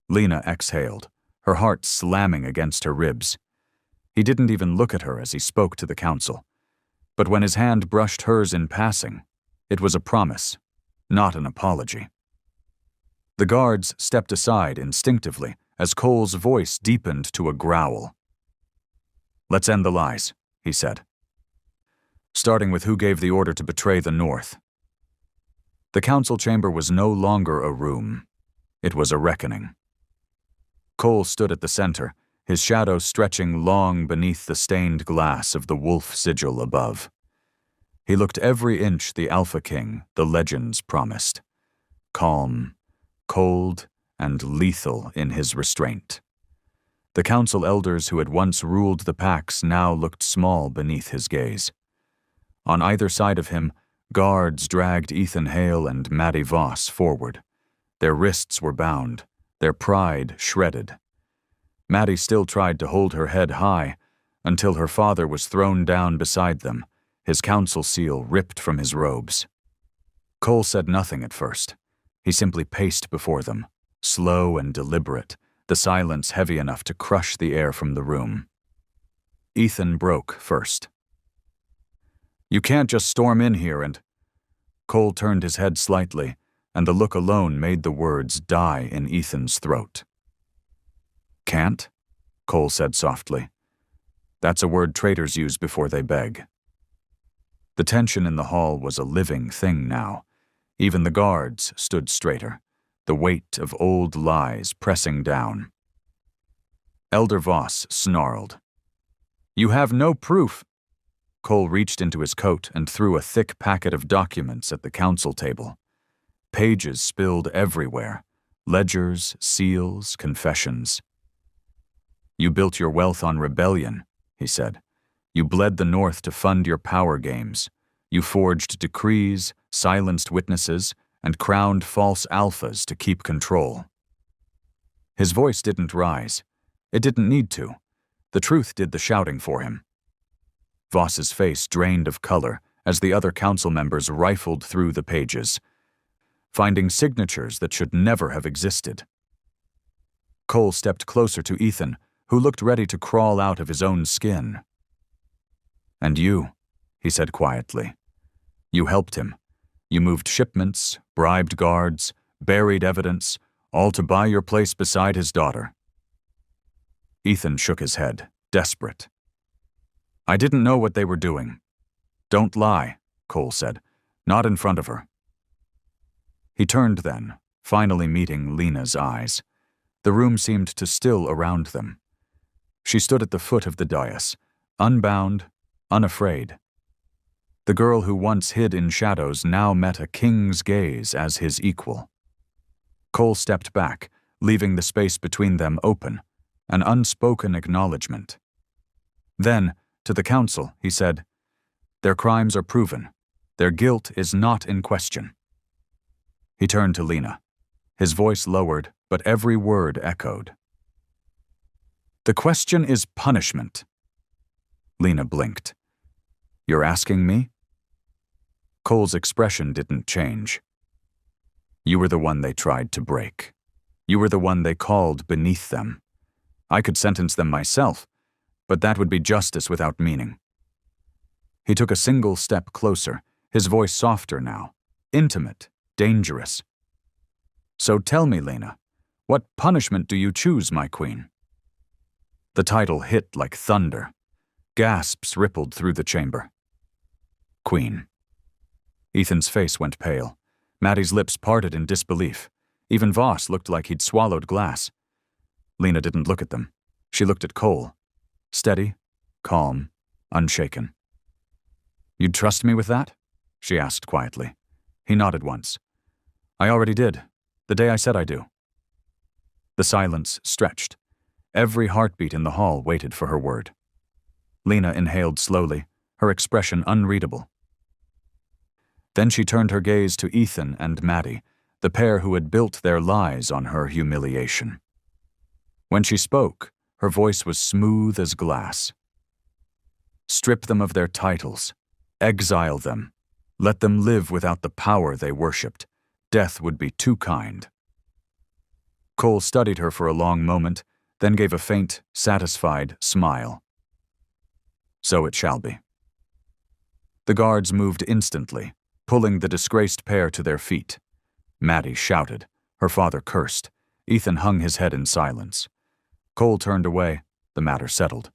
Speaker 1: Lena exhaled, her heart slamming against her ribs. He didn't even look at her as he spoke to the council. But when his hand brushed hers in passing, it was a promise, not an apology. The guards stepped aside instinctively as Cole's voice deepened to a growl. "Let's end the lies," he said. Starting with who gave the order to betray the North. The council chamber was no longer a room. It was a reckoning. Cole stood at the center, his shadow stretching long beneath the stained glass of the wolf sigil above. He looked every inch the Alpha King the legends promised. Calm, cold, and lethal in his restraint. The council elders who had once ruled the packs now looked small beneath his gaze. On either side of him, guards dragged Ethan Hale and Maddie Voss forward. Their wrists were bound, their pride shredded. Maddie still tried to hold her head high until her father was thrown down beside them, his council seal ripped from his robes. Cole said nothing at first. He simply paced before them, slow and deliberate, the silence heavy enough to crush the air from the room. Ethan broke first. "You can't just storm in here and—" Cole turned his head slightly, and the look alone made the words die in Ethan's throat. "Can't?" Cole said softly. "That's a word traitors use before they beg." The tension in the hall was a living thing now. Even the guards stood straighter, the weight of old lies pressing down. Elder Voss snarled. "You have no proof." Cole reached into his coat and threw a thick packet of documents at the council table. Pages spilled everywhere, ledgers, seals, confessions. "You built your wealth on rebellion," he said. "You bled the North to fund your power games. You forged decrees, silenced witnesses, and crowned false alphas to keep control." His voice didn't rise. It didn't need to. The truth did the shouting for him. Voss's face drained of color as the other council members rifled through the pages, finding signatures that should never have existed. Cole stepped closer to Ethan, who looked ready to crawl out of his own skin. "And you," he said quietly. "You helped him. You moved shipments, bribed guards, buried evidence, all to buy your place beside his daughter." Ethan shook his head, desperate. "I didn't know what they were doing." "Don't lie," Cole said. "Not in front of her." He turned then, finally meeting Lena's eyes. The room seemed to still around them. She stood at the foot of the dais, unbound, unafraid. The girl who once hid in shadows now met a king's gaze as his equal. Cole stepped back, leaving the space between them open, an unspoken acknowledgement. Then, to the council, he said, "Their crimes are proven. Their guilt is not in question." He turned to Lena. His voice lowered, but every word echoed. "The question is punishment." Lena blinked. "You're asking me?" Cole's expression didn't change. "You were the one they tried to break. You were the one they called beneath them. I could sentence them myself, but that would be justice without meaning." He took a single step closer, his voice softer now, intimate, dangerous. "So tell me, Lena, what punishment do you choose, my queen?" The title hit like thunder. Gasps rippled through the chamber. "Queen." Ethan's face went pale. Maddie's lips parted in disbelief. Even Voss looked like he'd swallowed glass. Lena didn't look at them. She looked at Cole. Steady, calm, unshaken. You'd trust me with that? She asked quietly. He nodded once. I already did, the day I said I do. The silence stretched. Every heartbeat in the hall waited for her word. Lena inhaled slowly, her expression unreadable. Then she turned her gaze to Ethan and Maddie, the pair who had built their lies on her humiliation. When she spoke, her voice was smooth as glass. Strip them of their titles. Exile them. Let them live without the power they worshipped. Death would be too kind. Cole studied her for a long moment, then gave a faint, satisfied smile. So it shall be. The guards moved instantly, pulling the disgraced pair to their feet. Maddie shouted. Her father cursed. Ethan hung his head in silence. Cole turned away. The matter settled.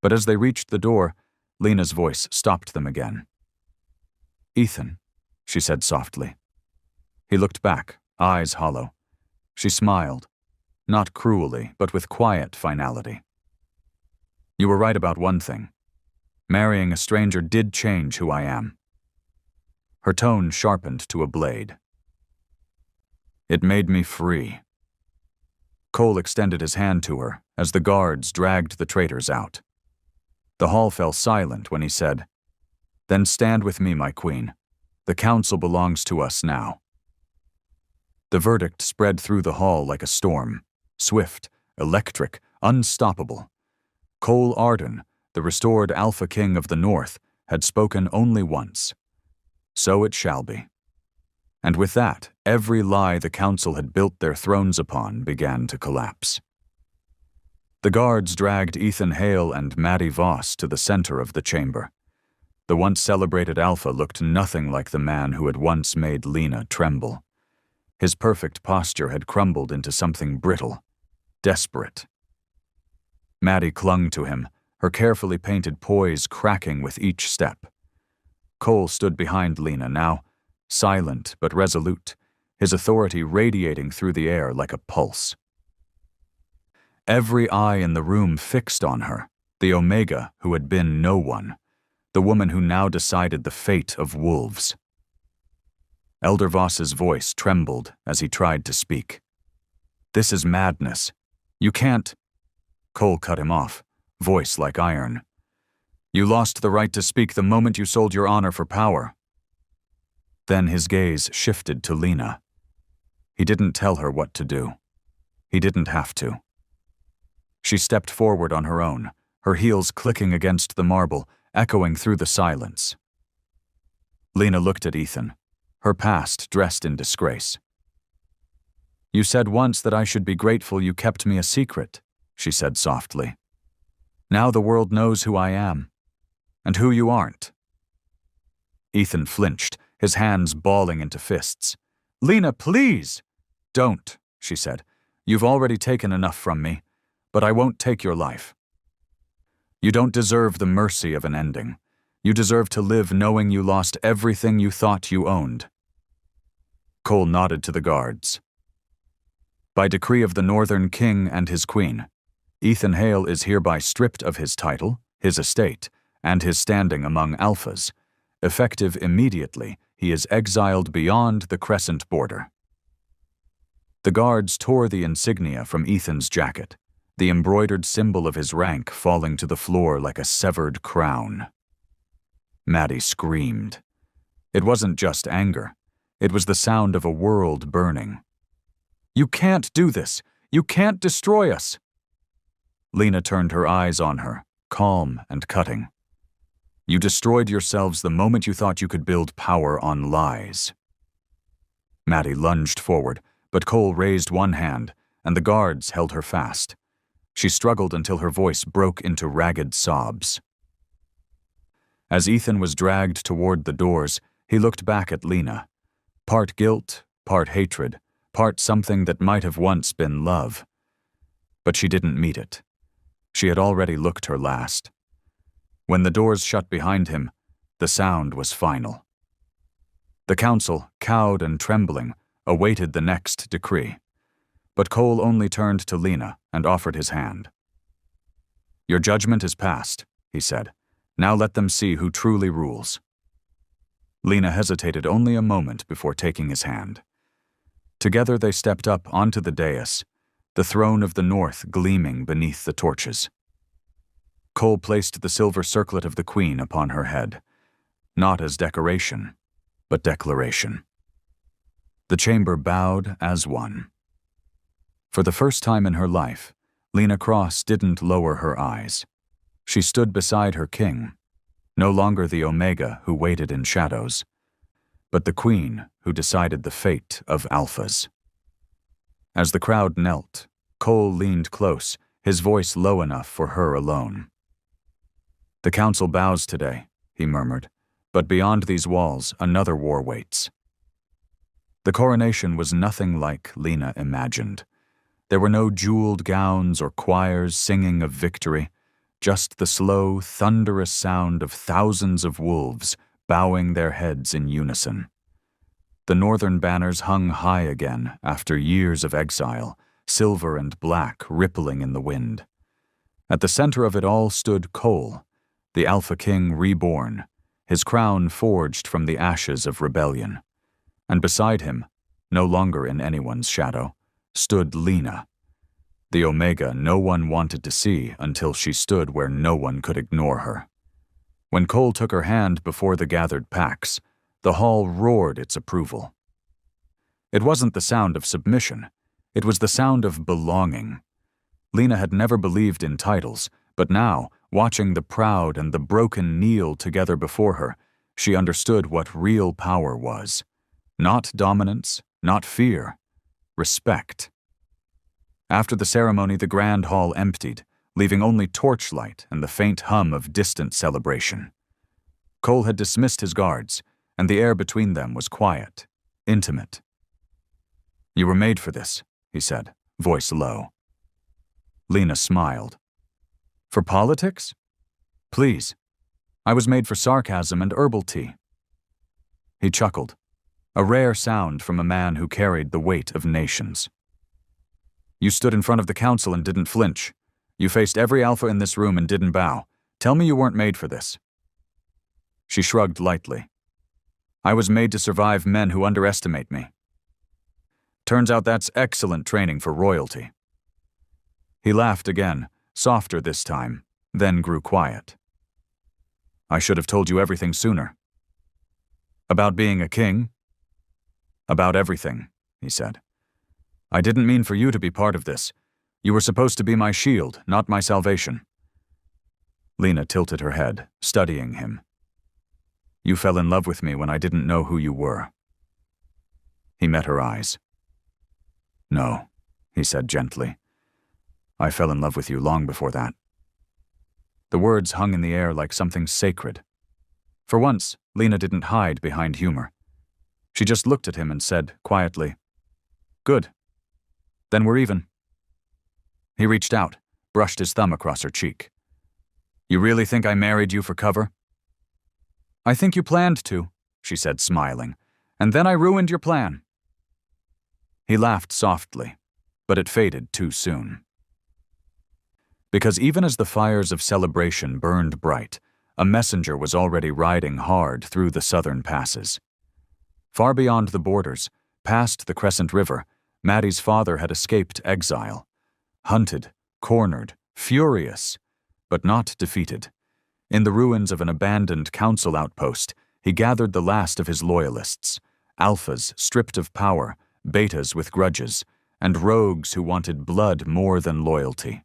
Speaker 1: But as they reached the door, Lena's voice stopped them again. Ethan, she said softly. He looked back, eyes hollow. She smiled, not cruelly, but with quiet finality. You were right about one thing. Marrying a stranger did change who I am. Her tone sharpened to a blade. It made me free. Cole extended his hand to her as the guards dragged the traitors out. The hall fell silent when he said, Then stand with me, my queen. The council belongs to us now. The verdict spread through the hall like a storm, swift, electric, unstoppable. Cole Arden, the restored Alpha King of the North, had spoken only once. So it shall be. And with that, every lie the council had built their thrones upon began to collapse. The guards dragged Ethan Hale and Maddie Voss to the center of the chamber. The once celebrated Alpha looked nothing like the man who had once made Lena tremble. His perfect posture had crumbled into something brittle, desperate. Maddie clung to him, her carefully painted poise cracking with each step. Cole stood behind Lena now, silent but resolute, his authority radiating through the air like a pulse. Every eye in the room fixed on her, the Omega who had been no one, the woman who now decided the fate of wolves. Elder Voss's voice trembled as he tried to speak. This is madness. You can't. Cole cut him off, voice like iron. You lost the right to speak the moment you sold your honor for power. Then his gaze shifted to Lena. He didn't tell her what to do. He didn't have to. She stepped forward on her own, her heels clicking against the marble, echoing through the silence. Lena looked at Ethan, her past dressed in disgrace. You said once that I should be grateful you kept me a secret, she said softly. Now the world knows who I am, and who you aren't. Ethan flinched, his hands balling into fists. Lena, please! Don't, she said. You've already taken enough from me, but I won't take your life. You don't deserve the mercy of an ending. You deserve to live knowing you lost everything you thought you owned. Cole nodded to the guards. By decree of the Northern King and his queen, Ethan Hale is hereby stripped of his title, his estate, and his standing among Alphas. Effective immediately, he is exiled beyond the Crescent border. The guards tore the insignia from Ethan's jacket, the embroidered symbol of his rank falling to the floor like a severed crown. Maddie screamed. It wasn't just anger. It was the sound of a world burning. You can't do this. You can't destroy us. Lena turned her eyes on her, calm and cutting. You destroyed yourselves the moment you thought you could build power on lies. Maddie lunged forward, but Cole raised one hand, and the guards held her fast. She struggled until her voice broke into ragged sobs. As Ethan was dragged toward the doors, he looked back at Lena. Part guilt, part hatred, part something that might have once been love. But she didn't meet it. She had already looked her last. When the doors shut behind him, the sound was final. The council, cowed and trembling, awaited the next decree. But Cole only turned to Lena and offered his hand. Your judgment is passed, he said. Now let them see who truly rules." Lena hesitated only a moment before taking his hand. Together they stepped up onto the dais, the throne of the North gleaming beneath the torches. Cole placed the silver circlet of the Queen upon her head, not as decoration, but declaration. The chamber bowed as one. For the first time in her life, Lena Cross didn't lower her eyes. She stood beside her king, no longer the Omega who waited in shadows, but the Queen who decided the fate of Alphas. As the crowd knelt, Cole leaned close, his voice low enough for her alone. "The council bows today," he murmured, "but beyond these walls, another war waits." The coronation was nothing like Lena imagined. There were no jeweled gowns or choirs singing of victory, just the slow, thunderous sound of thousands of wolves bowing their heads in unison. The northern banners hung high again after years of exile, silver and black rippling in the wind. At the center of it all stood Cole, the Alpha King reborn, his crown forged from the ashes of rebellion. And beside him, no longer in anyone's shadow, stood Lena, the Omega no one wanted to see until she stood where no one could ignore her. When Cole took her hand before the gathered packs, the hall roared its approval. It wasn't the sound of submission, it was the sound of belonging. Lena had never believed in titles, but now, watching the proud and the broken kneel together before her, she understood what real power was. Not dominance, not fear, respect. After the ceremony, the grand hall emptied, leaving only torchlight and the faint hum of distant celebration. Cole had dismissed his guards, and the air between them was quiet, intimate. "You were made for this," he said, voice low. Lena smiled. "For politics? Please. I was made for sarcasm and herbal tea." He chuckled, a rare sound from a man who carried the weight of nations. "You stood in front of the council and didn't flinch. You faced every alpha in this room and didn't bow. Tell me you weren't made for this." She shrugged lightly. "I was made to survive men who underestimate me. Turns out that's excellent training for royalty." He laughed again, softer this time, then grew quiet. "I should have told you everything sooner." "About being a king?" "About everything," he said. "I didn't mean for you to be part of this. You were supposed to be my shield, not my salvation." Lena tilted her head, studying him. "You fell in love with me when I didn't know who you were." He met her eyes. "No," he said gently. "I fell in love with you long before that." The words hung in the air like something sacred. For once, Lena didn't hide behind humor. She just looked at him and said, quietly, "Good. Then we're even." He reached out, brushed his thumb across her cheek. "You really think I married you for cover?" "I think you planned to," she said, smiling, "and then I ruined your plan." He laughed softly, but it faded too soon. Because even as the fires of celebration burned bright, a messenger was already riding hard through the southern passes. Far beyond the borders, past the Crescent River, Maddie's father had escaped exile. Hunted, cornered, furious, but not defeated. In the ruins of an abandoned council outpost, he gathered the last of his loyalists, alphas stripped of power, betas with grudges, and rogues who wanted blood more than loyalty.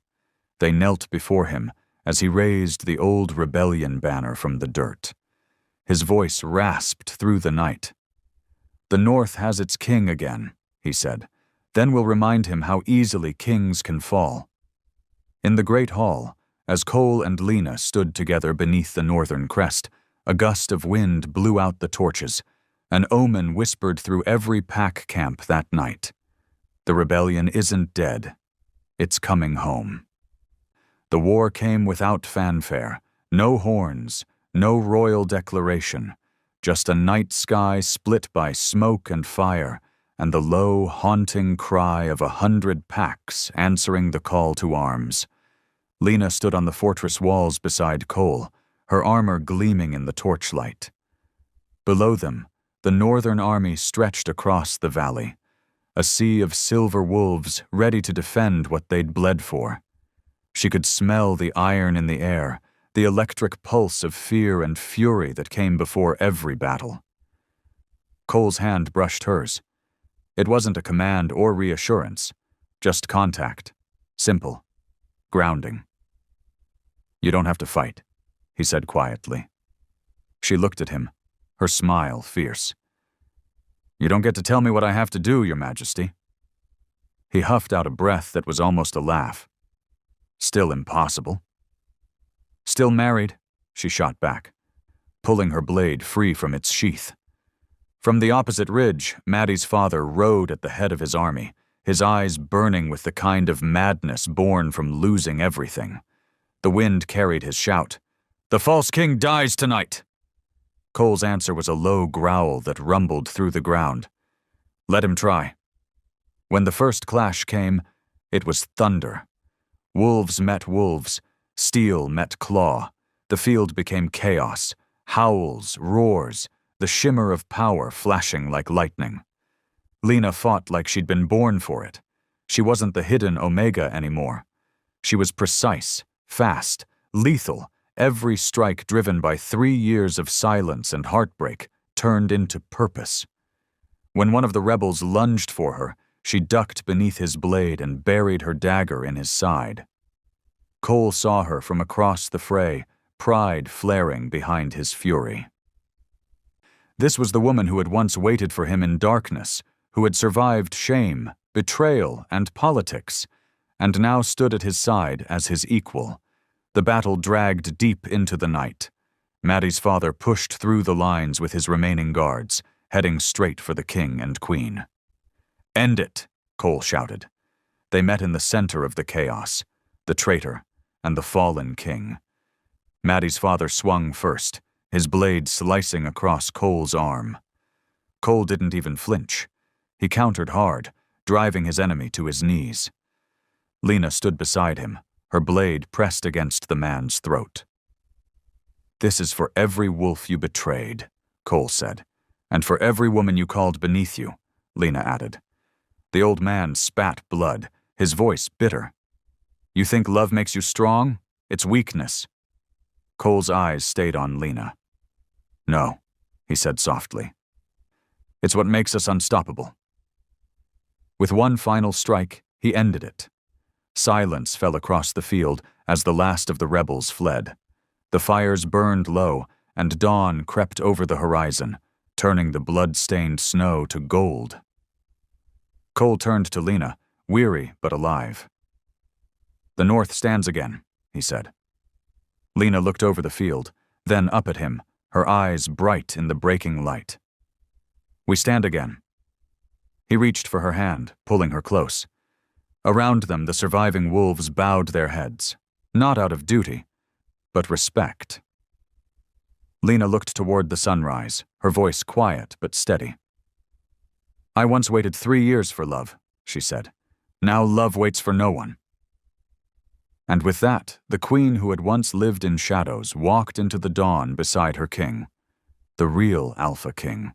Speaker 1: They knelt before him as he raised the old rebellion banner from the dirt. His voice rasped through the night. "The North has its king again," he said. "Then we'll remind him how easily kings can fall." In the great hall, as Cole and Lena stood together beneath the northern crest, a gust of wind blew out the torches. An omen whispered through every pack camp that night. The rebellion isn't dead. It's coming home. The war came without fanfare, no horns, no royal declaration, just a night sky split by smoke and fire, and the low, haunting cry of 100 packs answering the call to arms. Lena stood on the fortress walls beside Cole, her armor gleaming in the torchlight. Below them, the northern army stretched across the valley, a sea of silver wolves ready to defend what they'd bled for. She could smell the iron in the air, the electric pulse of fear and fury that came before every battle. Cole's hand brushed hers. It wasn't a command or reassurance, just contact. Simple. Grounding. "You don't have to fight," he said quietly. She looked at him, her smile fierce. "You don't get to tell me what I have to do, Your Majesty." He huffed out a breath that was almost a laugh. "Still impossible." "Still married," she shot back, pulling her blade free from its sheath. From the opposite ridge, Maddie's father rode at the head of his army, his eyes burning with the kind of madness born from losing everything. The wind carried his shout. "The false king dies tonight!" Cole's answer was a low growl that rumbled through the ground. "Let him try." When the first clash came, it was thunder. Wolves met wolves, steel met claw. The field became chaos, howls, roars, the shimmer of power flashing like lightning. Lena fought like she'd been born for it. She wasn't the hidden Omega anymore. She was precise, fast, lethal, every strike driven by 3 years of silence and heartbreak turned into purpose. When one of the rebels lunged for her, she ducked beneath his blade and buried her dagger in his side. Cole saw her from across the fray, pride flaring behind his fury. This was the woman who had once waited for him in darkness, who had survived shame, betrayal, and politics, and now stood at his side as his equal. The battle dragged deep into the night. Maddie's father pushed through the lines with his remaining guards, heading straight for the king and queen. "End it," Cole shouted. They met in the center of the chaos, the traitor and the fallen king. Maddie's father swung first, his blade slicing across Cole's arm. Cole didn't even flinch. He countered hard, driving his enemy to his knees. Lena stood beside him, her blade pressed against the man's throat. "This is for every wolf you betrayed," Cole said. "And for every woman you called beneath you," Lena added. The old man spat blood, his voice bitter. "You think love makes you strong? It's weakness." Cole's eyes stayed on Lena. "No," he said softly. "It's what makes us unstoppable." With one final strike, he ended it. Silence fell across the field as the last of the rebels fled. The fires burned low, and dawn crept over the horizon, turning the blood-stained snow to gold. Cole turned to Lena, weary but alive. "The North stands again," he said. Lena looked over the field, then up at him, her eyes bright in the breaking light. "We stand again." He reached for her hand, pulling her close. Around them, the surviving wolves bowed their heads, not out of duty, but respect. Lena looked toward the sunrise, her voice quiet but steady. "I once waited 3 years for love," she said. "Now love waits for no one." And with that, the queen who had once lived in shadows walked into the dawn beside her king, the real Alpha King.